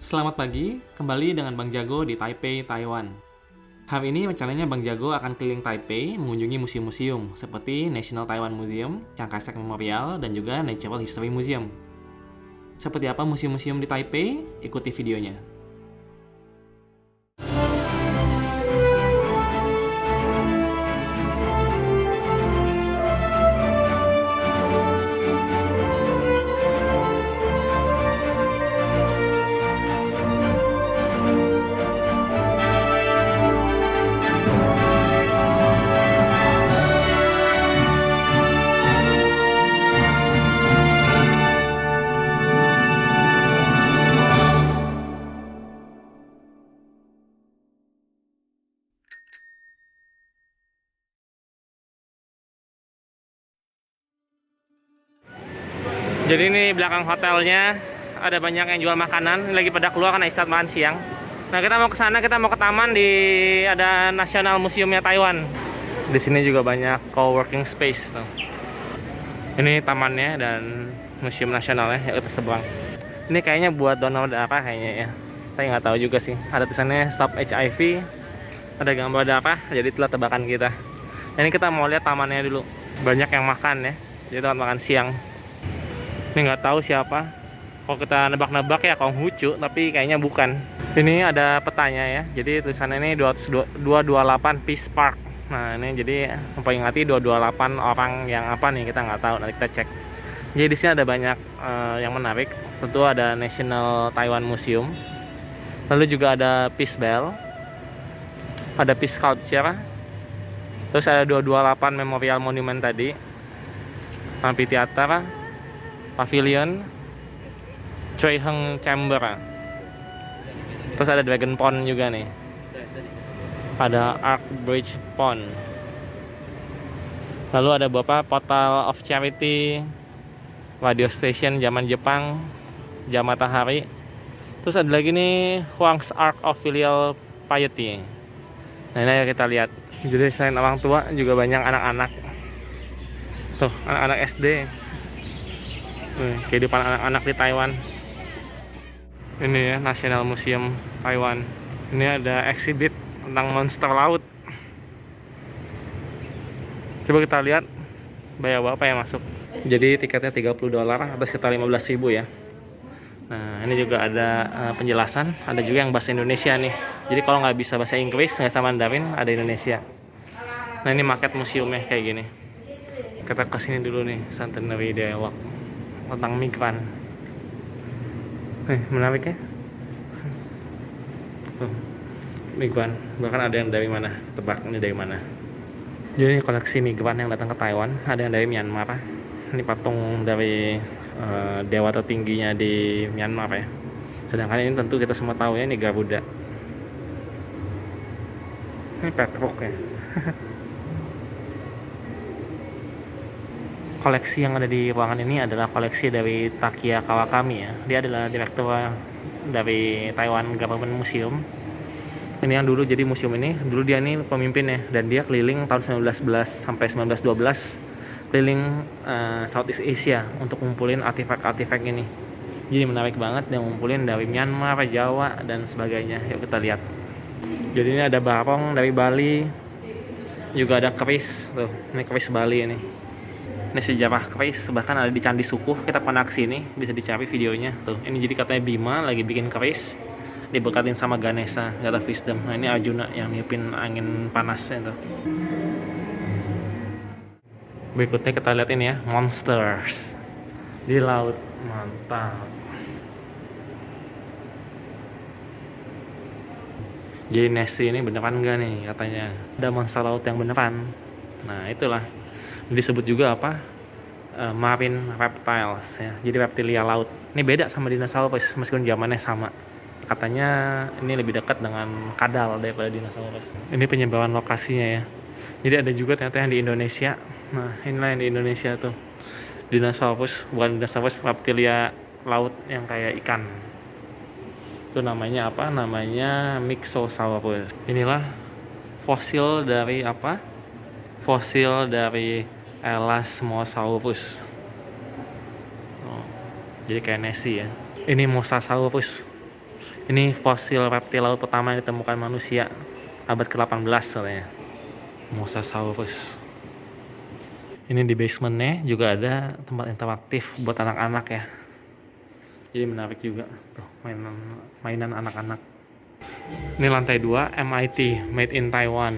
Selamat pagi, kembali dengan Bang Jago di Taipei, Taiwan. Hari ini rencananya Bang Jago akan keliling Taipei mengunjungi museum-museum seperti National Taiwan Museum, Chiang Kai-shek Memorial, dan juga Natural History Museum. Seperti apa museum-museum di Taipei? Ikuti videonya. Jadi ini belakang hotelnya ada banyak yang jual makanan, lagi pada keluar karena istirahat makan siang. Nah, kita mau ke sana, kita mau ke taman ada National Museumnya Taiwan. Di sini juga banyak co-working space tuh. Ini tamannya dan museum nasionalnya yang kita seberang. Ini kayaknya buat donor darah kayaknya ya. Saya nggak tahu juga sih. Ada tulisannya Stop HIV, ada gambar darah, jadi itulah tebakan kita. Ini kita mau lihat tamannya dulu. Banyak yang makan ya, jadi tempat makan siang. Ini nggak tahu siapa. Kalau kita nebak-nebak ya Konghucu, tapi kayaknya bukan. Ini ada petanya ya. Jadi tulisannya ini 228 Peace Park. Nah ini jadi memperingati 228 orang yang apa nih, kita nggak tahu. Nanti kita cek. Jadi di sini ada banyak yang menarik. Tentu ada National Taiwan Museum. Lalu juga ada Peace Bell. Ada Peace Sculpture. Terus ada 228 Memorial Monument tadi. Amphitheater, Pavilion, Choi Heng Chamber. Terus ada Dragon Pond juga nih. Ada Arc Bridge Pond. Lalu ada beberapa Portal of Charity, radio station zaman Jepang, jam matahari. Terus ada lagi nih Huang's Arc of Filial Piety. Nah ini ayo kita lihat. Jadi selain orang tua juga banyak anak-anak. Tuh anak-anak SD. Kehidupan anak-anak di Taiwan. Ini ya National Museum Taiwan. Ini ada exhibit tentang monster laut. Coba kita lihat bayar berapa ya masuk. Jadi tiketnya $30 atau sekitar 15.000 ya. Nah ini juga ada penjelasan. Ada juga yang bahasa Indonesia nih. Jadi kalau nggak bisa bahasa Inggris, nggak bisa Mandarin, ada Indonesia. Nah ini market museumnya kayak gini. Kita kesini dulu nih, Centenary Dialogue tentang migran. Menarik ya. Tuh, migran. Bahkan ada yang dari mana? Tebak ini dari mana? Jadi ini koleksi migran yang datang ke Taiwan. Ada yang dari Myanmar. Ini patung dari dewa tertingginya di Myanmar ya. Sedangkan ini tentu kita semua tahu ya, ini Garuda. Ini Petruk ya. Koleksi yang ada di ruangan ini adalah koleksi dari Takia Kawakami ya. Dia adalah direktur dari Taiwan Government Museum. Ini yang dulu jadi museum ini, dulu dia ini pemimpinnya dan dia keliling tahun 1911 sampai 1912 keliling Southeast Asia untuk ngumpulin artefak-artefak ini. Jadi menarik banget, dia ngumpulin dari Myanmar, Jawa dan sebagainya. Yuk kita lihat. Jadi ini ada barong dari Bali, juga ada keris tuh, ini keris Bali ini. Ini sejarah keris, bahkan ada di Candi Sukuh. Kita pernah kesini, bisa dicari videonya tuh. Ini jadi katanya Bima lagi bikin keris, diberkatin sama Ganesha, God of Wisdom. Nah ini Arjuna yang niupin angin panasnya tuh. Berikutnya kita lihat ini ya, monsters di laut. Mantap. Jadi Nessie ini beneran enggak nih katanya? Ada monster laut yang beneran. Nah itulah disebut juga apa, marine reptiles ya, jadi reptilia laut. Ini beda sama dinosaurus meskipun zamannya sama. Katanya ini lebih dekat dengan kadal daripada dinosaurus. Ini penyebaran lokasinya ya. Jadi ada juga ternyata yang di Indonesia. Nah inilah yang di Indonesia tuh, dinosaurus, bukan dinosaurus, reptilia laut yang kayak ikan. Itu namanya apa? Namanya Mixosaurus. Inilah fosil dari apa? Fosil dari Elasmosaurus. Jadi kayak Nessie ya. Ini Mosasaurus. Ini fosil reptil laut pertama yang ditemukan manusia abad ke-18 katanya. Mosasaurus. Ini di basementnya juga ada tempat interaktif buat anak-anak ya. Jadi menarik juga tuh mainan anak-anak. Ini lantai 2 MIT Made in Taiwan.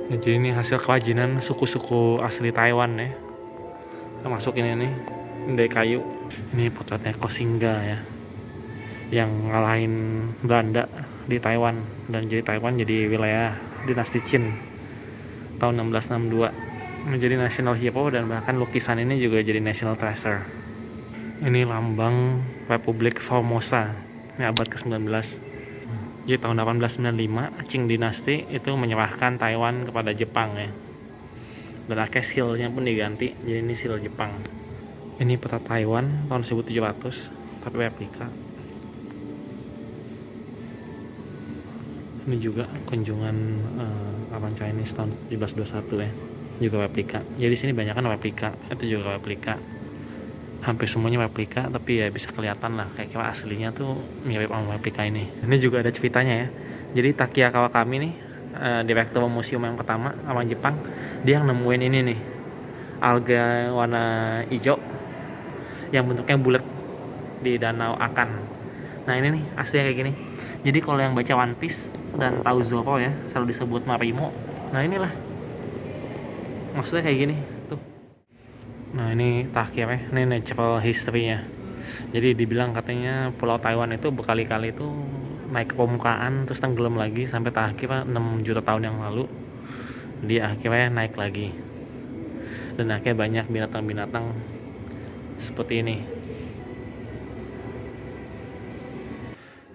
Ya, jadi ini hasil kerajinan suku-suku asli Taiwan ya. Kita masuk ini nih dari kayu. Ini potretnya Koxinga ya, yang ngalahin Belanda di Taiwan dan jadi Taiwan jadi wilayah dinasti Qin tahun 1662, menjadi national hero dan bahkan lukisan ini juga jadi national treasure. Ini lambang Republik Formosa, ini abad ke-19. Jadi tahun 1895 Qing dinasti itu menyerahkan Taiwan kepada Jepang ya, dan akhirnya sealnya pun diganti jadi ini seal Jepang. Ini peta Taiwan tahun 1700 tapi replika. Ini juga kunjungan orang Chinese tahun 1721 ya, juga replika. Jadi sini banyak kan replika, itu juga replika. Hampir semuanya replika, tapi ya bisa kelihatan lah kayak kira aslinya tuh mirip sama replika ini. Ini juga ada ceritanya ya. Jadi Takia Kawakami nih, direktur museum yang pertama orang Jepang, dia yang nemuin ini nih, alga warna hijau yang bentuknya bulat di danau Akan. Nah ini nih aslinya kayak gini. Jadi kalau yang baca One Piece dan tahu Zoro ya, selalu disebut Marimo. Nah inilah maksudnya kayak gini tuh. Nah ini terakhirnya, ini natural history-nya. Jadi dibilang katanya Pulau Taiwan itu berkali-kali itu naik ke permukaan terus tenggelam lagi sampai terakhir 6 juta tahun yang lalu dia akhirnya naik lagi. Dan akhirnya banyak binatang-binatang seperti ini.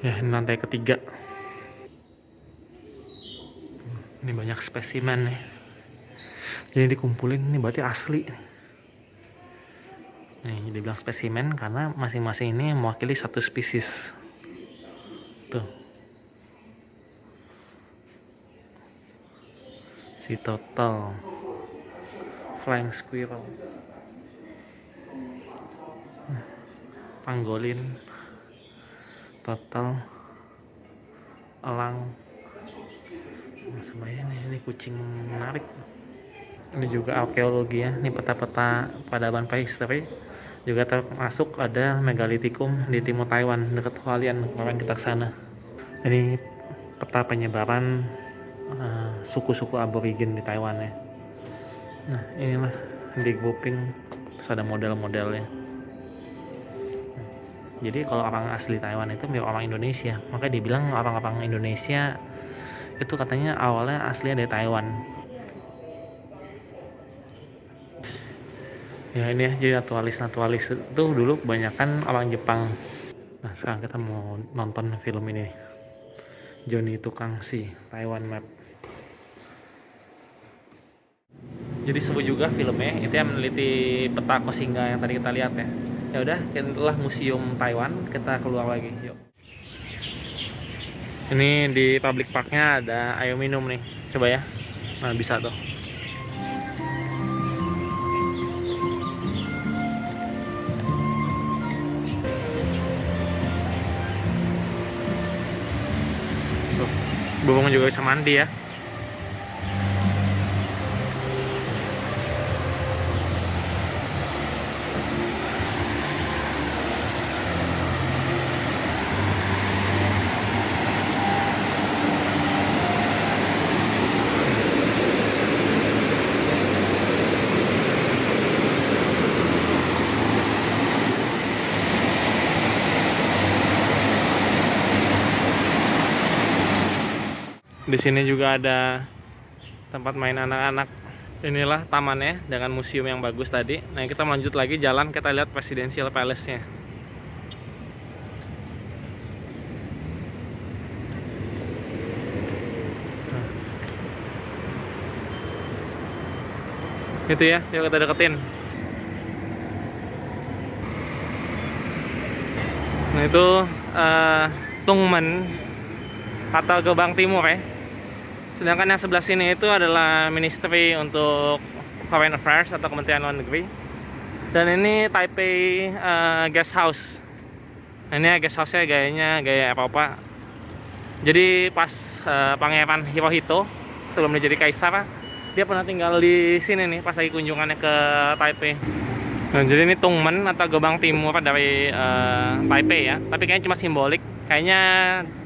Ya, ini lantai ketiga. Ini banyak spesimen nih. Jadi dikumpulin, ini berarti asli. Nih, dibilang spesimen karena masing-masing ini mewakili satu spesies. Tuh. Si turtle, flying squirrel, pangolin, turtle, elang. Sama ini kucing menarik. Ini juga arkeologi ya, ini peta-peta peradaban prehistorik. Juga termasuk ada megalitikum di timur Taiwan dekat Hualien kemarin kita kesana. Ini peta penyebaran suku-suku aborigin di Taiwan ya. Nah inilah di grouping, terus ada model-modelnya. Jadi kalau orang asli Taiwan itu mirip orang Indonesia, makanya dibilang orang-orang Indonesia itu katanya awalnya aslinya dari Taiwan. Ya ini ya, jadi naturalis itu dulu kebanyakan orang Jepang. Nah sekarang kita mau nonton film ini, Johnny Tukang Si, Taiwan Map. Jadi seru juga filmnya, itu yang meneliti peta Koxinga yang tadi kita lihat ya. Ya udah, itulah museum Taiwan, kita keluar lagi, yuk. Ini di public parknya ada air minum nih, coba ya. Nah bisa tuh. Burung juga bisa mandi ya. Di sini juga ada tempat main anak-anak. Inilah tamannya dengan museum yang bagus tadi. Nah kita lanjut lagi jalan, kita lihat Presidential Palace-nya. Gitu ya, yuk kita deketin. Nah itu Tungmen atau gerbang timur ya. Sedangkan yang sebelah sini itu adalah ministry untuk Foreign Affairs atau Kementerian Luar Negeri. Dan ini Taipei Guest House. Nah, ini guest house-nya gayanya gaya Eropa. Jadi pas Pangeran Hirohito sebelum dia jadi kaisar, dia pernah tinggal di sini nih pas lagi kunjungannya ke Taipei. Nah, jadi ini Tungmen atau gerbang timur dari Taipei ya. Tapi kayaknya cuma simbolik. Kayaknya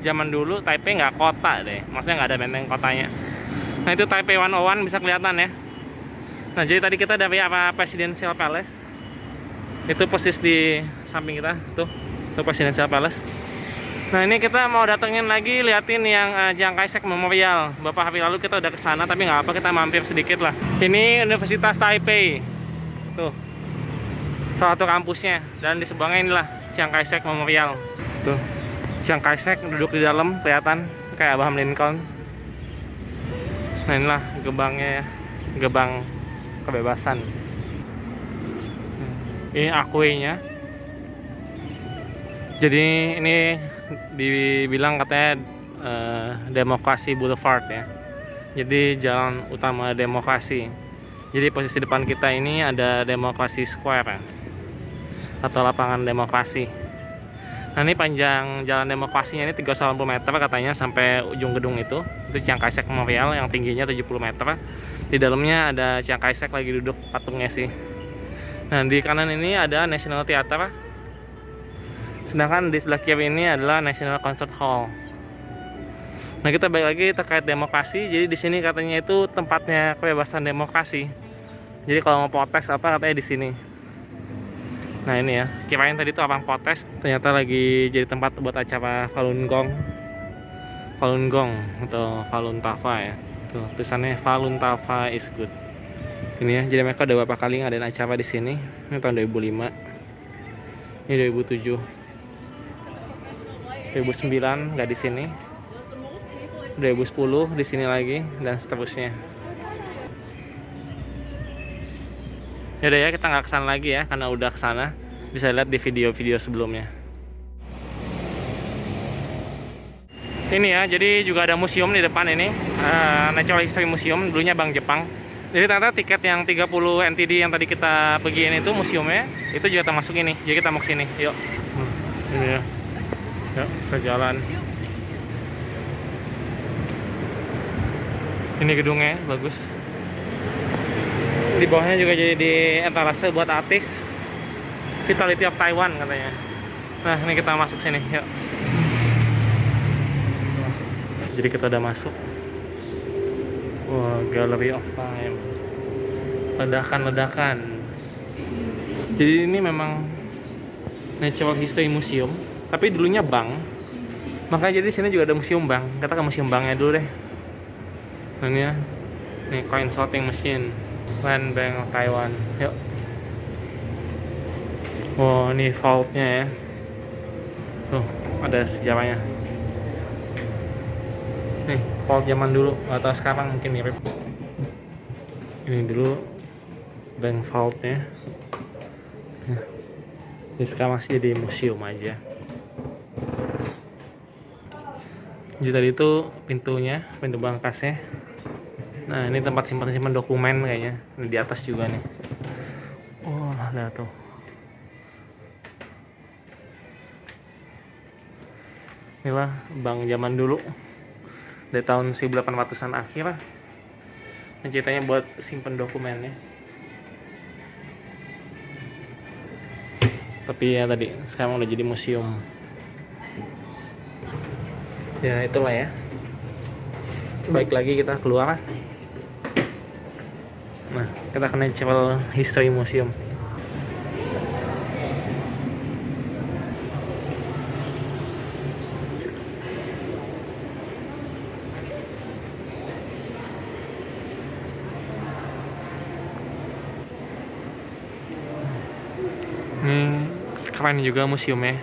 zaman dulu Taipei nggak kota deh. Maksudnya nggak ada benteng kotanya. Nah, itu Taipei 101 bisa kelihatan ya. Nah, jadi tadi kita dari arah Presidential Palace. Itu persis di samping kita tuh. Itu Presidential Palace. Nah, ini kita mau datengin lagi liatin yang Chiang Kai-shek Memorial. Beberapa hari lalu kita udah kesana, tapi nggak apa, kita mampir sedikit lah. Ini Universitas Taipei. Tuh, salah satu kampusnya. Dan di sebelahnya inilah Chiang Kai-shek Memorial. Tuh, Chiang Kai-shek duduk di dalam, kelihatan kayak Abraham Lincoln. Nah, inilah gerbangnya ya. Gerbang kebebasan. Ini aquay-nya. Jadi ini dibilang katanya Demokrasi Boulevard ya. Jadi jalan utama demokrasi. Jadi posisi depan kita ini ada Demokrasi Square ya, atau lapangan demokrasi. Nah, ini panjang jalan demokrasinya ini 380 meter katanya sampai ujung gedung itu. Itu Chiang Kai-shek Memorial yang tingginya 70 meter. Di dalamnya ada Chiang Kai-shek lagi duduk patungnya sih. Nah, di kanan ini ada National Theater. Sedangkan di sebelah kiri ini adalah National Concert Hall. Nah, kita balik lagi terkait demokrasi. Jadi di sini katanya itu tempatnya kebebasan demokrasi. Jadi kalau mau protes apa katanya di sini. Nah, ini ya. Kirain tadi tuh abang protes, ternyata lagi jadi tempat buat acara Falun Gong. Falun Gong atau Falun Tafa ya. Tuh, tulisannya Falun Tafa is good. Ini ya. Jadi mereka udah beberapa kali ngadain acara di sini. Ini tahun 2005. Ini 2007. 2009 nggak di sini, 2010 di sini lagi, dan seterusnya. Yaudah ya, kita nggak kesana lagi ya, karena udah kesana. Bisa lihat di video-video sebelumnya. Ini ya, jadi juga ada museum di depan ini, Natural History Museum, dulunya Bank Jepang. Jadi ternyata tiket yang 30 NTD yang tadi kita pergiin itu museumnya, itu juga termasuk ini. Jadi kita mau kesini, yuk. Ini ya. Yuk, ke jalan. Ini gedungnya bagus. Di bawahnya juga jadi di etalase buat artis. Vitality of Taiwan katanya. Nah, ini kita masuk sini, yuk. Jadi kita udah masuk. Wah, Gallery of Time. Ledakan-ledakan. Jadi ini memang Natural History Museum. Tapi dulunya bank, makanya jadi sini juga ada museum bank. Kita ke museum banknya dulu deh. Ini ya, ini coin sorting machine, Land Bank of Taiwan. Yuk. Oh, ini vaultnya ya. Tuh, ada sejarahnya. Nih, vault zaman dulu, atau sekarang mungkin mirip. Ini dulu bank vaultnya. Ini sekarang masih jadi museum aja. Jadi tadi itu pintunya, pintu berangkasnya. Nah, ini tempat simpan dokumen kayaknya. Ini di atas juga nih. Oh, ada tuh. Inilah bank zaman dulu. Dari tahun 1800-an akhir. Ini ceritanya buat simpan dokumennya. Tapi ya tadi, sekarang udah jadi museum. Ya itulah ya. Baik lagi kita keluar. Nah, kita ke Natural History Museum. Ini keren juga museumnya.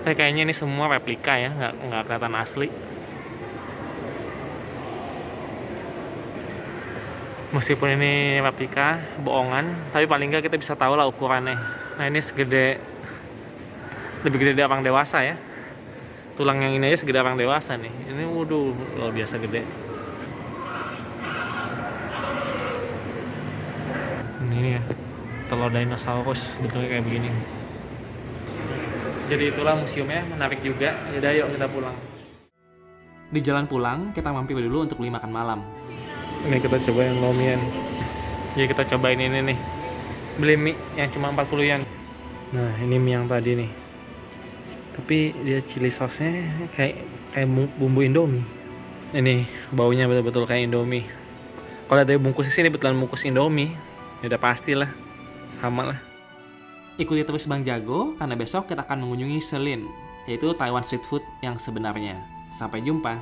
Tapi kayaknya ini semua replika ya, nggak kelihatan asli. Meskipun ini replika, bohongan, tapi paling nggak kita bisa tahu lah ukurannya. Nah, ini segede, lebih gede dari orang dewasa ya. Tulang yang ini aja segede orang dewasa nih. Ini waduh, luar biasa gede. Ini ya, telur dinosaurus bentuknya kayak begini. Jadi itulah museumnya, menarik juga. Yaudah yuk kita pulang. Di jalan pulang, kita mampir dulu untuk beli makan malam. Ini kita cobain lomian. Jadi kita cobain ini nih. Beli mie yang cuma 40 yen. Nah, ini mie yang tadi nih. Tapi dia chili sauce-nya kayak bumbu Indomie. Ini baunya betul-betul kayak Indomie. Kalau ada bungkus di sini betulan bungkus Indomie, ya udah pastilah sama lah. Ikuti terus Bang Jago karena besok kita akan mengunjungi Selin, yaitu Taiwan street food yang sebenarnya. Sampai jumpa.